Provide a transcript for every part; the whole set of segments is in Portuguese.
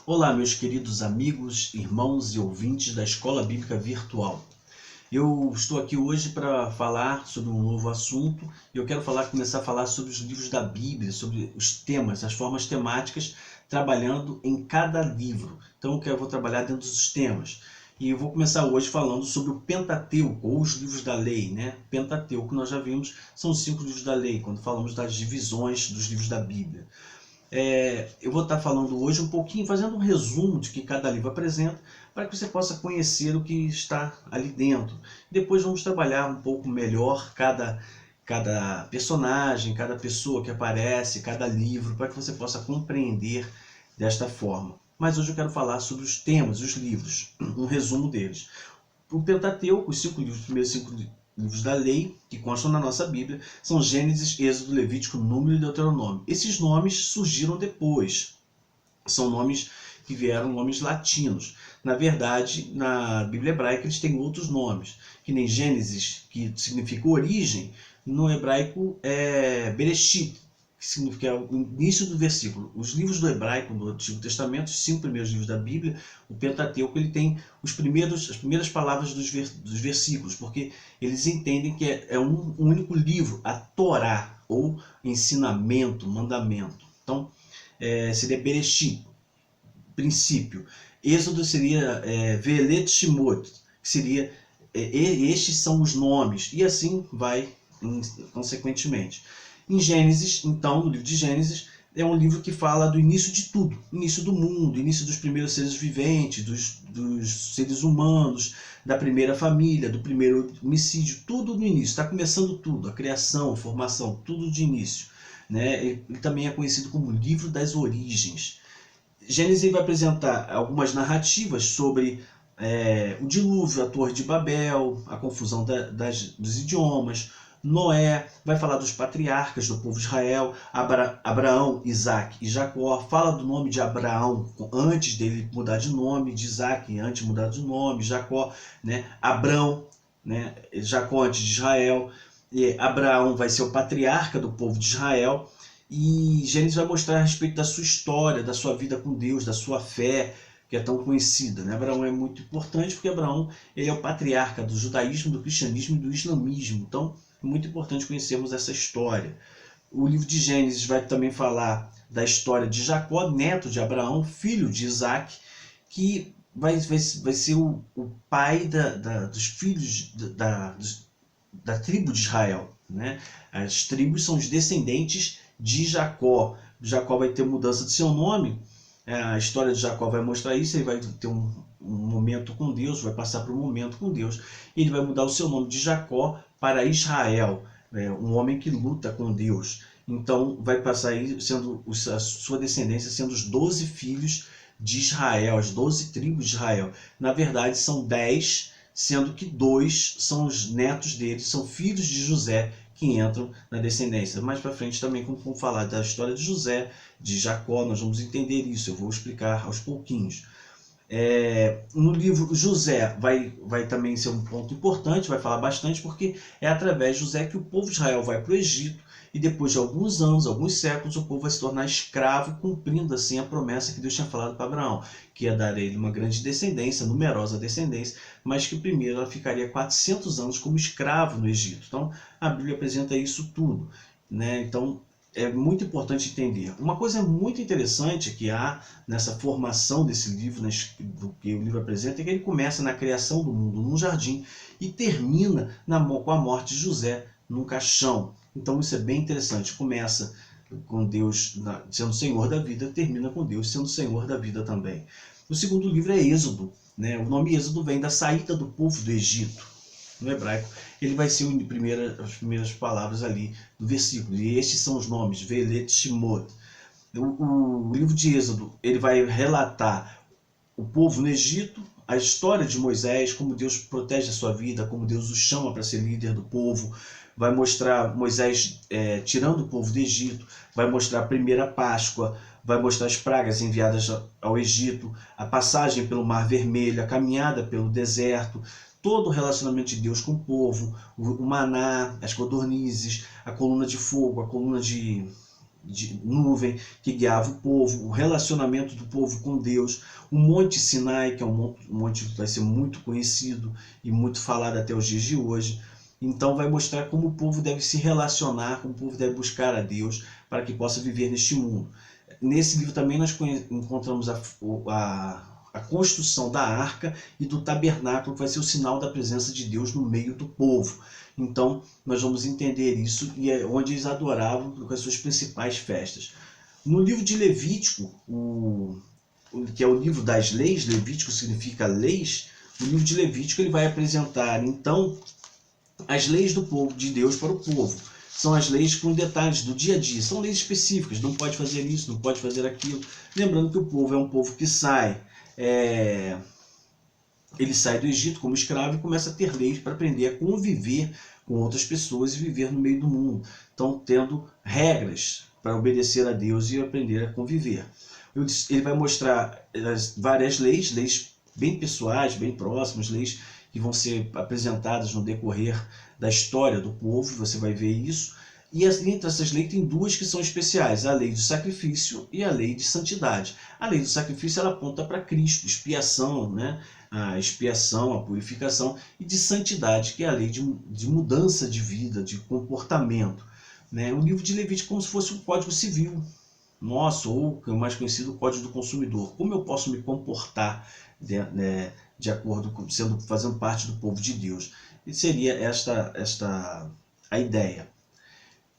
Olá, meus queridos amigos, irmãos e ouvintes da Escola Bíblica Virtual. Eu estou aqui hoje para falar sobre um novo assunto e eu quero começar a falar sobre os livros da Bíblia, sobre os temas, as formas temáticas, trabalhando em cada livro. Então eu vou trabalhar dentro dos temas. E eu vou começar hoje falando sobre o Pentateuco, ou os livros da lei, né? Pentateuco, nós já vimos, são os 5 livros da lei, quando falamos das divisões dos livros da Bíblia. Eu vou estar falando hoje um pouquinho, fazendo um resumo de que cada livro apresenta, para que você possa conhecer o que está ali dentro. Depois vamos trabalhar um pouco melhor cada personagem, cada pessoa que aparece, cada livro, para que você possa compreender desta forma. Mas hoje eu quero falar sobre os temas, os livros, um resumo deles. O Pentateuco, os primeiros 5 livros da lei, que constam na nossa Bíblia, são Gênesis, Êxodo, Levítico, Número e Deuteronômio. Esses nomes surgiram depois. São nomes que vieram, nomes latinos. Na verdade, na Bíblia hebraica eles têm outros nomes, que nem Gênesis, que significa origem, no hebraico é Bereshit, que significa o início do versículo. Os livros do hebraico do Antigo Testamento, os 5 primeiros livros da Bíblia, o Pentateuco, ele tem as primeiras palavras dos versículos, porque eles entendem que é um único livro, a Torá, ou ensinamento, mandamento. Então, seria Bereshit, princípio. Êxodo seria Velet Shemot, que seria estes são os nomes, e assim vai consequentemente. Em Gênesis, então, no livro de Gênesis, é um livro que fala do início de tudo, início do mundo, início dos primeiros seres viventes, dos seres humanos, da primeira família, do primeiro homicídio, tudo no início, está começando tudo, a criação, a formação, tudo de início. Né? Ele também é conhecido como livro das origens. Gênesis vai apresentar algumas narrativas sobre o dilúvio, a Torre de Babel, a confusão dos idiomas. Noé vai falar dos patriarcas do povo de Israel, Abraão, Isaac e Jacó. Fala do nome de Abraão antes dele mudar de nome, de Isaac antes de mudar de nome, Jacó, né? Abrão, né? Jacó antes de Israel. E Abraão vai ser o patriarca do povo de Israel. E Gênesis vai mostrar a respeito da sua história, da sua vida com Deus, da sua fé, que é tão conhecida. Né? Abraão é muito importante porque Abraão ele é o patriarca do judaísmo, do cristianismo e do islamismo. Então é muito importante conhecermos essa história. O livro de Gênesis vai também falar da história de Jacó, neto de Abraão, filho de Isaac, que vai ser o pai dos filhos da tribo de Israel. Né? As tribos são os descendentes de Jacó. Jacó vai ter mudança de seu nome. A história de Jacó vai mostrar isso. Ele vai ter um momento com Deus, vai passar por um momento com Deus. E ele vai mudar o seu nome de Jacó para Israel, um homem que luta com Deus. Então vai passar aí sendo a sua descendência sendo os 12 filhos de Israel, as 12 tribos de Israel. Na verdade são 10, sendo que 2 são os netos dele, são filhos de José, que entram na descendência. Mais para frente também, como vamos falar da história de José, de Jacó, nós vamos entender isso, eu vou explicar aos pouquinhos. No livro José vai também ser um ponto importante, vai falar bastante, porque é através de José que o povo de Israel vai para o Egito, e depois de alguns anos, alguns séculos, o povo vai se tornar escravo, cumprindo assim a promessa que Deus tinha falado para Abraão, que ia dar a ele uma grande descendência, numerosa descendência, mas que primeiro ela ficaria 400 anos como escravo no Egito. Então a Bíblia apresenta isso tudo. Né? Então é muito importante entender. Uma coisa muito interessante que há nessa formação desse livro, do que o livro apresenta, é que ele começa na criação do mundo, num jardim, e termina com a morte de José num caixão. Então isso é bem interessante. Começa com Deus sendo Senhor da vida, termina com Deus sendo Senhor da vida também. O segundo livro é Êxodo. Né? O nome Êxodo vem da saída do povo do Egito. No hebraico, ele vai ser as primeiras palavras ali do versículo. E estes são os nomes, Velet Shemot. O livro de Êxodo, ele vai relatar o povo no Egito, a história de Moisés, como Deus protege a sua vida, como Deus o chama para ser líder do povo. Vai mostrar Moisés tirando o povo do Egito, vai mostrar a primeira Páscoa, vai mostrar as pragas enviadas ao Egito, a passagem pelo Mar Vermelho, a caminhada pelo deserto, todo o relacionamento de Deus com o povo, o maná, as codornizes, a coluna de fogo, a coluna de de nuvem que guiava o povo, o relacionamento do povo com Deus, o Monte Sinai, que é um monte que vai ser muito conhecido e muito falado até os dias de hoje. Então vai mostrar como o povo deve se relacionar, como o povo deve buscar a Deus para que possa viver neste mundo. Nesse livro também nós encontramos a construção da arca e do tabernáculo, que vai ser o sinal da presença de Deus no meio do povo. Então nós vamos entender isso, e é onde eles adoravam com as suas principais festas. No livro de Levítico, que é o livro das leis, Levítico significa leis, o livro de Levítico ele vai apresentar então as leis do povo, de Deus para o povo. São as leis com detalhes do dia a dia, são leis específicas, não pode fazer isso, não pode fazer aquilo. Lembrando que o povo é um povo que ele sai do Egito como escravo e começa a ter leis para aprender a conviver com outras pessoas e viver no meio do mundo. Então, tendo regras para obedecer a Deus e aprender a conviver. Ele vai mostrar várias leis bem pessoais, bem próximas, leis que vão ser apresentadas no decorrer da história do povo, você vai ver isso. E entre essas leis tem duas que são especiais, a lei do sacrifício e a lei de santidade. A lei do sacrifício ela aponta para Cristo, expiação, né? A expiação, a purificação, e de santidade, que é a lei de mudança de vida, de comportamento. Né? O livro de Levítico é como se fosse um código civil nosso, ou o mais conhecido Código do Consumidor. Como eu posso me comportar de acordo com fazendo parte do povo de Deus? E seria esta a ideia.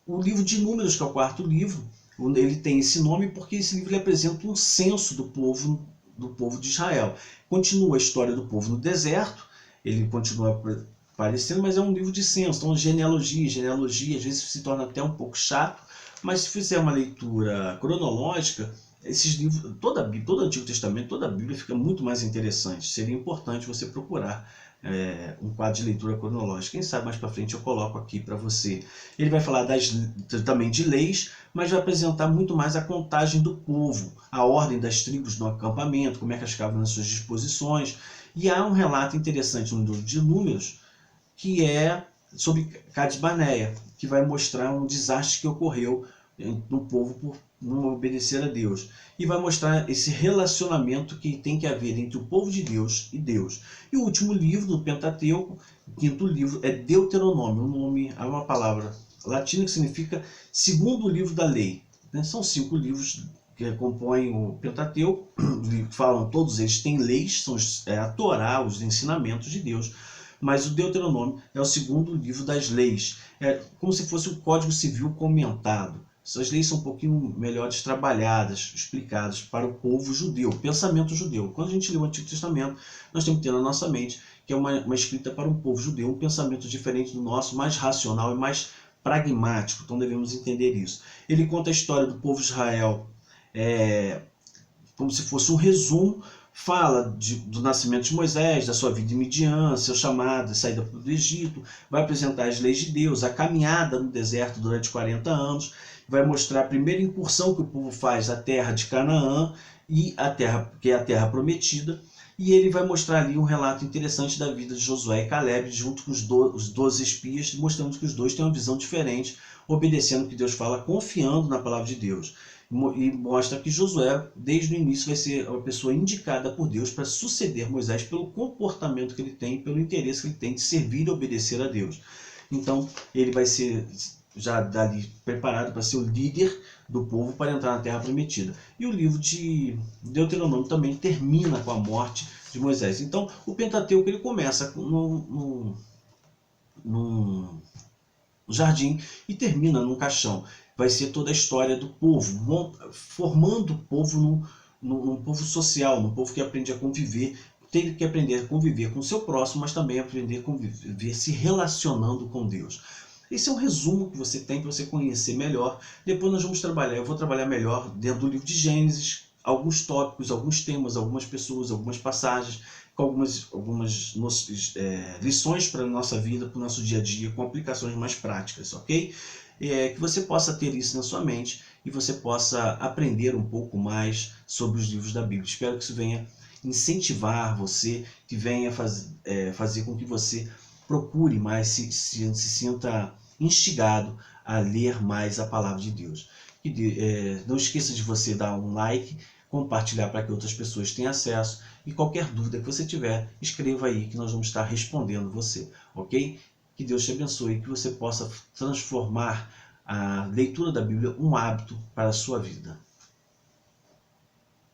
O livro de Números, que é o quarto livro, ele tem esse nome porque esse livro ele apresenta um censo do povo de Israel. Continua a história do povo no deserto, ele continua aparecendo, mas é um livro de censo, então genealogia às vezes se torna até um pouco chato, mas se fizer uma leitura cronológica, esses livros, todo o Antigo Testamento, toda a Bíblia fica muito mais interessante. Seria importante você procurar um quadro de leitura cronológica. Quem sabe mais para frente eu coloco aqui para você. Ele vai falar também de leis, mas vai apresentar muito mais a contagem do povo, a ordem das tribos no acampamento, como é que elas ficavam nas suas disposições. E há um relato interessante no livro de Números, que é sobre Cades Barneia, que vai mostrar um desastre que ocorreu no povo por não obedecer a Deus. E vai mostrar esse relacionamento que tem que haver entre o povo de Deus e Deus. E o último livro do Pentateuco, o quinto livro, é Deuteronômio. É uma palavra latina que significa segundo livro da lei. São 5 livros que compõem o Pentateuco, falam, todos eles têm leis, são a Torá, os ensinamentos de Deus. Mas o Deuteronômio é o segundo livro das leis. É como se fosse um código civil comentado. Essas leis são um pouquinho melhores trabalhadas, explicadas para o povo judeu, o pensamento judeu. Quando a gente lê o Antigo Testamento, nós temos que ter na nossa mente que é uma escrita para um povo judeu, um pensamento diferente do nosso, mais racional e mais pragmático. Então devemos entender isso. Ele conta a história do povo de Israel como se fosse um resumo. Fala do nascimento de Moisés, da sua vida em Midian, seu chamado, a saída do Egito, vai apresentar as leis de Deus, a caminhada no deserto durante 40 anos, vai mostrar a primeira incursão que o povo faz à terra de Canaã, e que é a terra prometida, e ele vai mostrar ali um relato interessante da vida de Josué e Caleb, junto com os 12 espias, mostrando que os dois têm uma visão diferente, obedecendo o que Deus fala, confiando na palavra de Deus. E mostra que Josué, desde o início, vai ser uma pessoa indicada por Deus para suceder Moisés pelo comportamento que ele tem, pelo interesse que ele tem de servir e obedecer a Deus. Então, ele vai ser já dali preparado para ser o líder do povo para entrar na Terra Prometida. E o livro de Deuteronômio também termina com a morte de Moisés. Então, o Pentateuco ele começa num jardim e termina num caixão. Vai ser toda a história do povo, formando o povo num povo social, num povo que aprende a conviver, tem que aprender a conviver com o seu próximo, mas também aprender a conviver se relacionando com Deus. Esse é um resumo que você tem para você conhecer melhor. Depois nós vamos trabalhar, eu vou trabalhar melhor dentro do livro de Gênesis, alguns tópicos, alguns temas, algumas pessoas, algumas passagens, com algumas lições para a nossa vida, para o nosso dia a dia, com aplicações mais práticas, ok? Que você possa ter isso na sua mente e você possa aprender um pouco mais sobre os livros da Bíblia. Espero que isso venha incentivar você, que venha fazer com que você procure mais, se sinta instigado a ler mais a palavra de Deus. Não esqueça de você dar um like, compartilhar para que outras pessoas tenham acesso. E qualquer dúvida que você tiver, escreva aí que nós vamos estar respondendo você, ok? Que Deus te abençoe e que você possa transformar a leitura da Bíblia um hábito para a sua vida.